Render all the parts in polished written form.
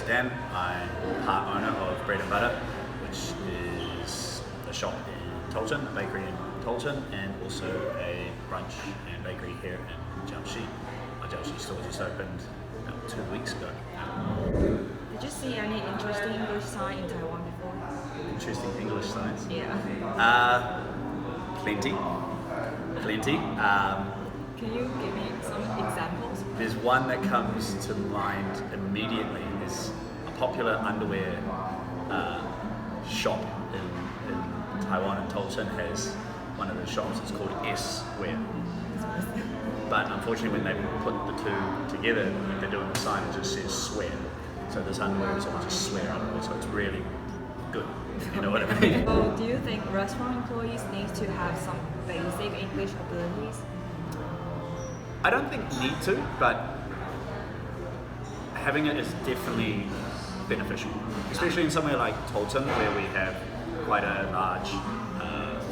Dan. I'm part owner of Bread and Butter, which is a shop in Tolton, a bakery in Tolton, and also a brunch and bakery here in Jiaoxi. Our Jiaoxi store just opened about 2 weeks ago. Did you see any interesting English sign in Taiwan before? Interesting English signs. Yeah. Plenty. Can you give me some examples? There's one that comes to mind immediately. There's a popular underwear shop in Taiwan, and Tolton has one of the shops. It's called S-Wear. But unfortunately, when they put the two together, they're doing the sign, it just says swear. So this underwear is all just swear underwear, so it's really good, if you know what I mean. So do you think restaurant employees need to have some basic English abilities? I don't think need to, but having it is definitely beneficial, especially in somewhere like Tolton, where we have quite a large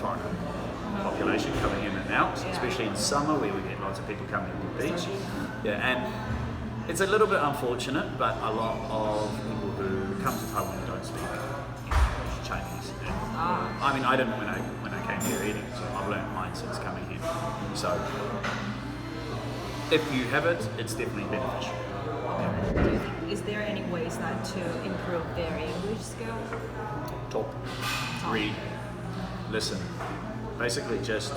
foreign population coming in and out, especially in summer where we get lots of people coming to the beach. Yeah, and it's a little bit unfortunate, but a lot of people who come to Taiwan don't speak Chinese. And, I mean, I didn't when I came here either, so I've learned mine since coming here. So if you have it, it's definitely beneficial. Do you think, is there any ways that to improve their English skill? Talk, read, listen. Basically just...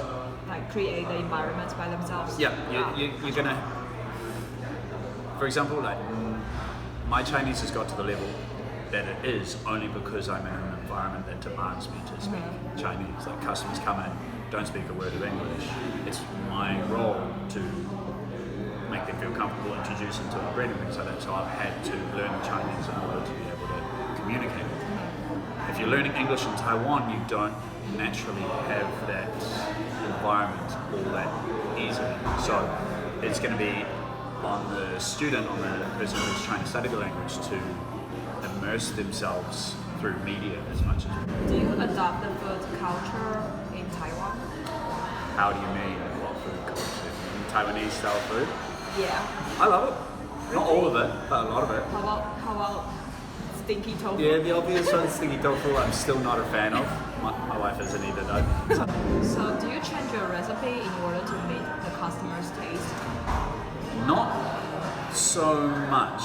Like create the environments by themselves? Yeah, you're gonna... For example, like, my Chinese has got to the level that it is only because I'm in an environment that demands me to speak Chinese. Like customers come in, don't speak a word of English. It's my role to make them feel comfortable, introduce them to our bread and things like that. So I've had to learn Chinese in order to be able to communicate with them. If you're learning English in Taiwan, you don't naturally have that environment all that easily. So it's going to be on the student, on the person who's trying to study the language, to immerse themselves through media as much as possible. Do you adopt the food culture in Taiwan? How do you mean what food culture? Taiwanese style food? Yeah. I love it. Not all of it, but a lot of it. How about stinky tofu? Yeah, the obvious one, stinky tofu, I'm still not a fan of. My wife isn't either though. So do you change your recipe in order to meet the customer's taste? Not so much.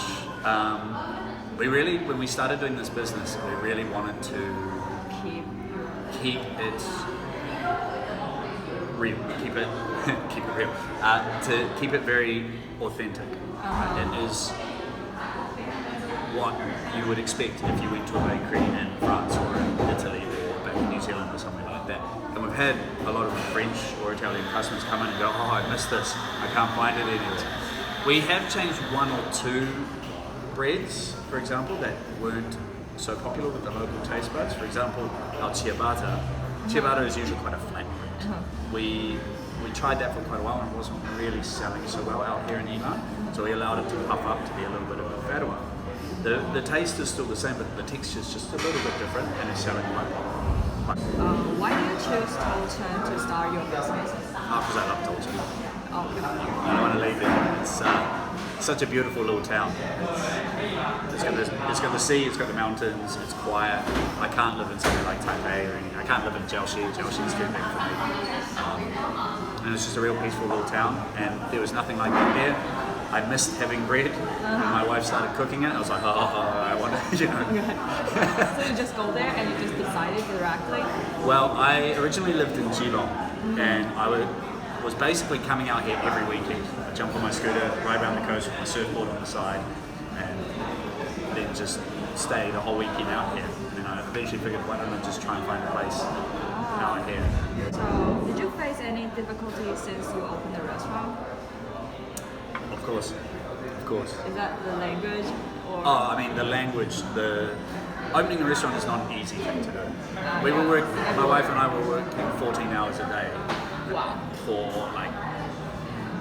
When we started doing this business, we really wanted to keep it real, keep it real, to keep it very authentic. It is what you would expect if you went to a bakery in France or in Italy or back in New Zealand or somewhere like that. And we've had a lot of French or Italian customers come in and go, oh, I missed this, I can't find it anywhere. We have changed one or two breads, for example, that weren't so popular with the local taste buds. For example, our ciabatta. Ciabatta is usually quite a flat bread. We tried that for quite a while and it wasn't really selling so well out here in Yilan, so we allowed it to puff up to be a little bit of a fatter one. The taste is still the same, but the texture is just a little bit different and it's selling quite well. Why do you choose Tolton to start your business? Because I love Tolton. Oh, I don't want to leave it. It's such a beautiful little town. It's got the sea, it's got the mountains, it's quiet. I can't live in somewhere like Taipei or anything. I can't live in Jiaoxi. Jiaoxi's too big for me. And it's just a real peaceful little town, and there was nothing like that there. I missed having bread. When my wife started cooking it, I was like, oh, I want to, So you just go there and you just decided directly? Well, I originally lived in Geelong, and I was basically coming out here every weekend. I'd jump on my scooter, ride around the coast with my surfboard on the side, and then just stay the whole weekend out here. And then I eventually figured, why don't I just try and find a place out here. So, did you face any difficulties since you opened the restaurant? Of course. Is that the language? Or? Oh, I mean, the language, opening a restaurant is not an easy thing to do. My wife and I were working 14 hours a day for like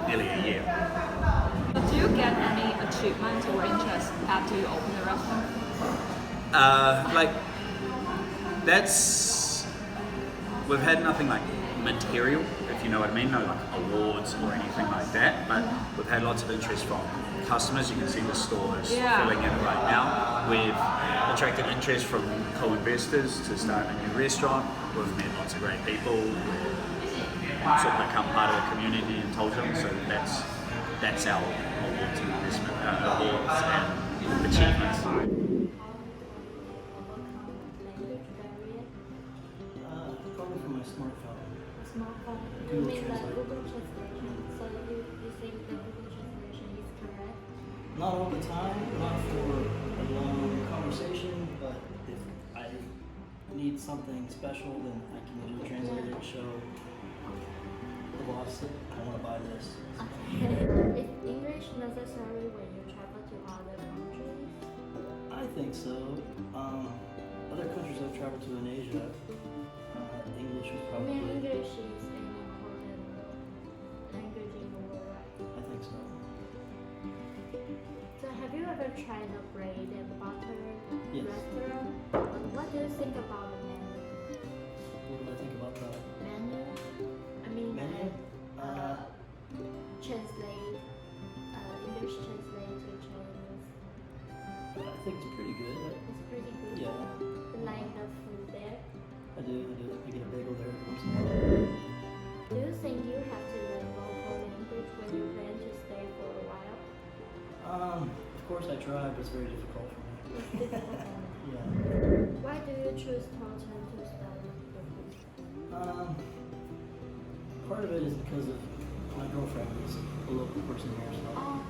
nearly a year. Do you get any achievement or interest after you open the restaurant? We've had nothing like material, if you know what I mean, no like awards or anything like that, but we've had lots of interest from customers. You can see the stores filling in right now. We've attracted interest from co-investors to start a new restaurant. We've met lots of great people. We've sort of become part of the community in Tolkien, so that's our awards and investment, awards and achievements. Probably from my smartphone. Smartphone. You Google mean like Translate. Google Translation? So you think that Google Translation is correct? Not all the time, not for a long conversation, but if I need something special, then I can usually translate it and show the boss that I want to buy this. Okay. Is English necessary when you travel to other countries? I think so. Other countries I've traveled to in Asia, English was I probably. mean, English is an important language in the world, right? I think so. So have you ever tried the bread and butter Yes. restaurant? What do you think about the menu? What do I think about that? Menu? I mean, Menu? translate, English translate to Chinese. I think it's pretty good. It's pretty good. Yeah, You like the food there? I do. I get a bagel there every once in a while. Do you think you have to learn local language when you plan to stay for a while? Of course I try, but it's very difficult for me. It's difficult. Yeah. Why do you choose Tolkien to study English? Part of it is because of my girlfriend is a local person here, so. Oh.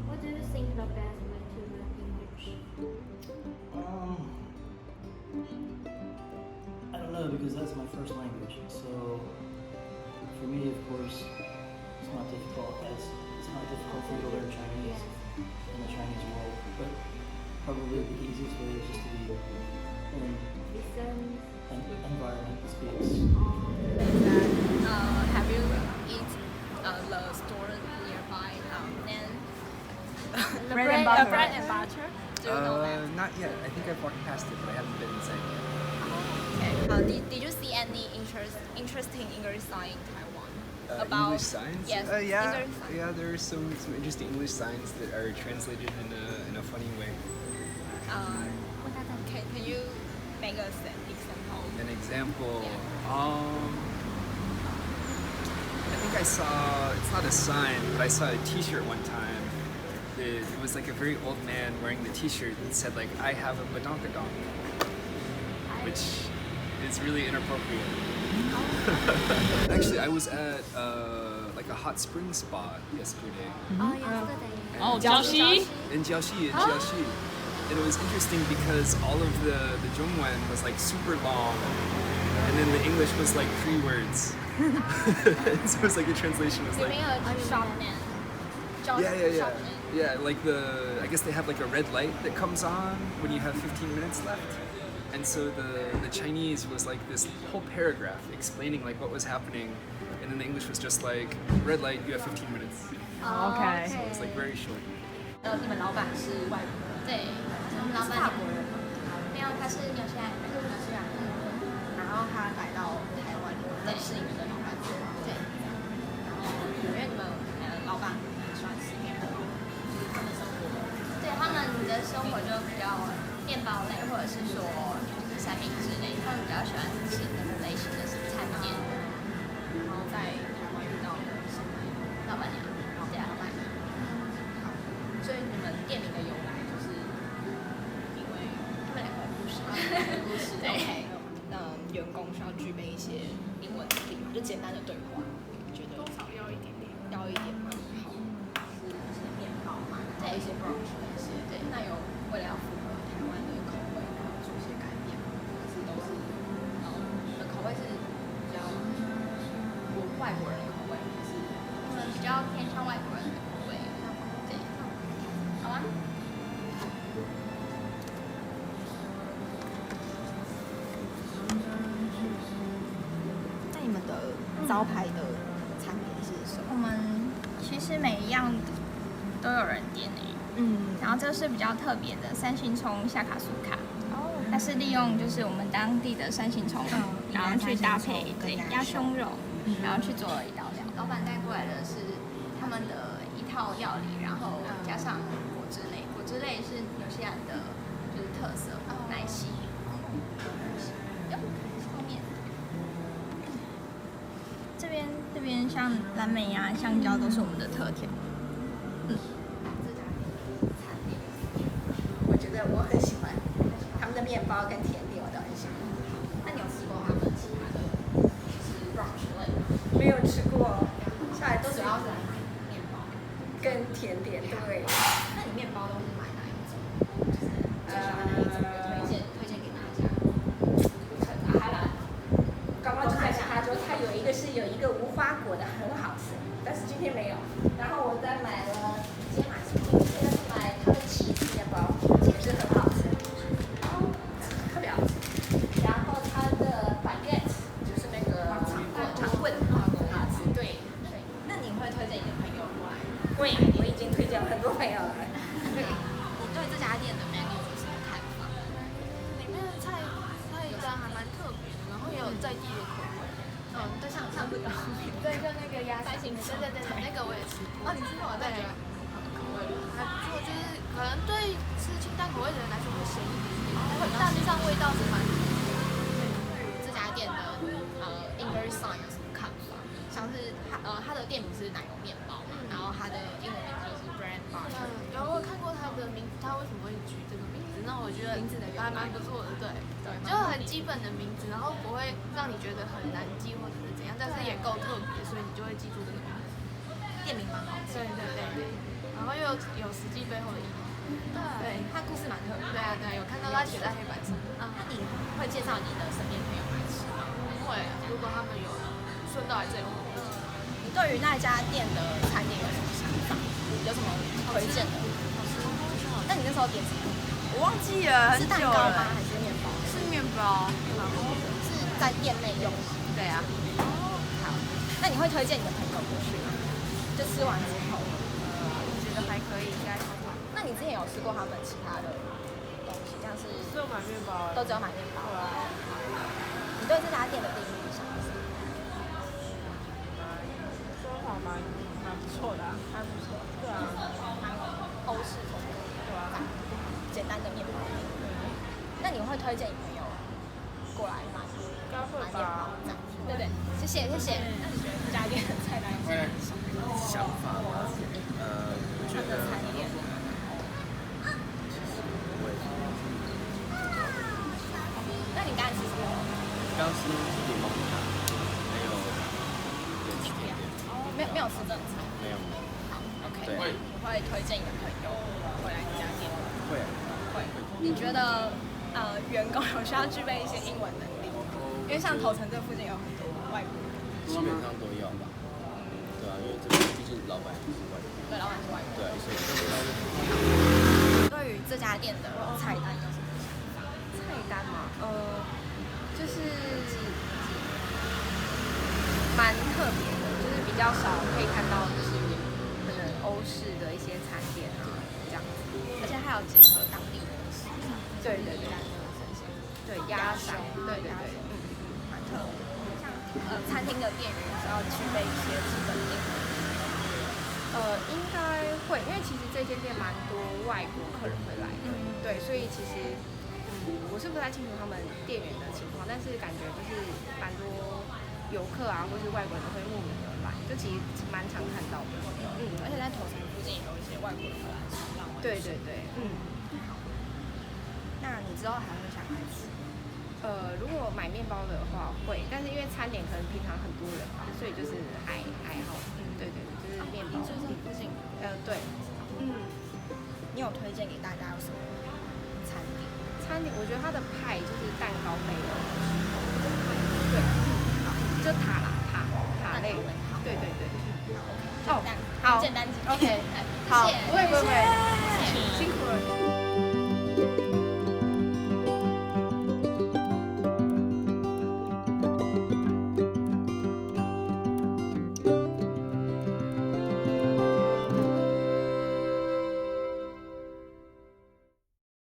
What do you think the best way to learn English? I don't know because that's my first language. So for me, of course, it's not difficult for you to learn Chinese in the Chinese world. But probably the easiest way is just to be in Listen. an environment that speaks. Have you eat the store nearby and Bread and butter. bread and butter? Do you know that? Not yet. I think I've walked past it, but I haven't been inside yet. Okay. Did you see any interesting English sign in Taiwan? About English signs? Yes. Yeah, English sign. yeah. There are some interesting English signs that are translated in a funny way. Can you make an example? An example. Yeah. I think I saw. It's not a sign, but I saw a T-shirt one time. It was like a very old man wearing the T-shirt that said like "I have a badonkadonk," which is really inappropriate. Actually, I was at like a hot spring spot yesterday Oh, yesterday. Oh, Jiaoxi. in Jiaoxi. And it was interesting because all of the Zhongwen was like super long, and then the English was like 3 words. So it was like the translation was You like. mean a shop name? Yeah. Yeah, like I guess they have like a red light that comes on when you have 15 minutes left. And so the Chinese was like this whole paragraph explaining like what was happening. And then the English was just like, red light, you have 15 minutes. Oh, Okay. So it was like very short. 你们老板是外国人？对，我们老板法国人吗？没有，他是纽西兰人，纽西兰人。然后他来到台湾，认识你们的老板。对。然后因为你们老板很喜欢吃面包，就是他们生活。对他们的生活就比较面包类，或者是说就是三明治类，他们比较喜欢吃那个类型的餐点。然后在台湾遇到的是老板娘，对啊，老板娘。所以你们店名的由来就是因为他们两个故事，对，员工需要具备一些英文能力嘛，就简单的对话，觉得多少要一点点，要一点嘛，好，是一些面包嘛，还有一些 brunch 的一些，对，那有为了要符合台湾的口味，然后做一些改变嘛，还是都是，你们口味是比较外国人的口味，还是你们比较偏向外国人的口味？对。好啊。那你们的招牌的产品是什么？我们其实每一样都有人点诶，然后这是比较特别的三星葱下卡苏卡，它是利用就是我们当地的三星葱，然后去搭配对鸭胸肉，然后去做了一道料。老板带过来的是他们的一套料理，然后加上果汁类，果汁类是纽西兰的就是特色奶昔。后面这边像蓝莓呀、香蕉都是我们的特调。我觉得我很喜欢他们的面包跟甜点，我都很喜欢。那你有吃过他们其他的就是 brunch 类的？没有吃过，下来都是主要是来买面包跟甜点，对。那你面包都是买哪一种？就是最喜欢哪一种？推荐给大家。刚刚就在想，他说他有一个无花果的很好吃，但是今天没有。然后我再买了，今天买什么？今天是买它的起司面包，也是很好吃，特别好吃。然后它的 baguette 就是那个长棍，很好吃。对。那你会推荐你的朋友过来？会，我已经推荐很多朋友了。对，你对这家店的 menu 有什么看法？里面的菜单还蛮特别的，然后也有在地的口味。对，像这个，对，就那个鸭三星，对，那个我也吃过。哦，你吃过？对，口味还不错，就是可能对吃清淡口味的人来说会咸一点点，大致上味道是蛮。对于这家店的English sign 有什么看法？像是它的店名是奶油面包嘛，然后它的英文名字就是 Bread Butter。然后我看过它的名字，它为什么会取这个名字？那我觉得名字的由来还蛮不错的，对，就很基本的名字，然后不会让你觉得很难记或者是怎样，但是也够特别，所以你就会记住这个名字。店名蛮好吃。对，然后又有实际背后的意义。对，它故事蛮特别。对啊，有看到它写在黑板上。那你会介绍你的身边朋友来吃吗？会，如果他们有顺道来这里，你对于那家店的餐点有什么想法？有什么推荐的？那你那时候点什么？我忘记了，是蛋糕吗？还是面包？是面包。是在店内用吗？对啊。哦，好。那你会推荐你的朋友过去吗？就吃完之后，我觉得还可以，应该超好。那你之前有吃过他们其他的东西，像是只有买面包，都只有买面包。对啊。你对这家店的定义是什么？说法蛮不错的，还不错。对啊。蛮欧式风格。对啊。简单的面包店。那你会推荐你朋友过来买面包？对不对？谢谢。那你觉得这家店的菜单有什么想法吗？我觉得餐点。那你刚才吃什么？刚吃柠檬塔，还有甜点。没有吃正餐。没有。好 ，OK。对。你会推荐你的朋友回来这家店吗？会。你觉得员工有需要具备一些英文能力吗？因为像头城这附近有很多外国人。基本上都要吧。对啊，因为这边毕竟老板是外国人。对，老板是外国人。对，所以对于这家店的菜单有什么想法？菜单嘛，就是蛮特别的，就是比较少可以看到，就是可能欧式的一些餐点啊这样子，而且还有结合当地的食材。对，对，鸭肠，对，蛮特别。像餐厅的店员是要具备一些基本英文。应该会，因为其实这间店蛮多外国客人会来的，对，所以其实我是不太清楚他们店员的情况，但是感觉就是蛮多游客啊，或是外国人会慕名而来，就其实蛮常看到的。而且在头城附近也有一些外国人会来吃。对，好。那你之后还会想来吃？如果买面包的话会，但是因为餐点可能平常很多人吧，所以就是还好。对，就是面包。就是附近。对。你有推荐给大家有什么餐点？餐点我觉得它的派就是蛋糕类的，对，就塔类的，对。好，好，简单几句。OK，好，不会。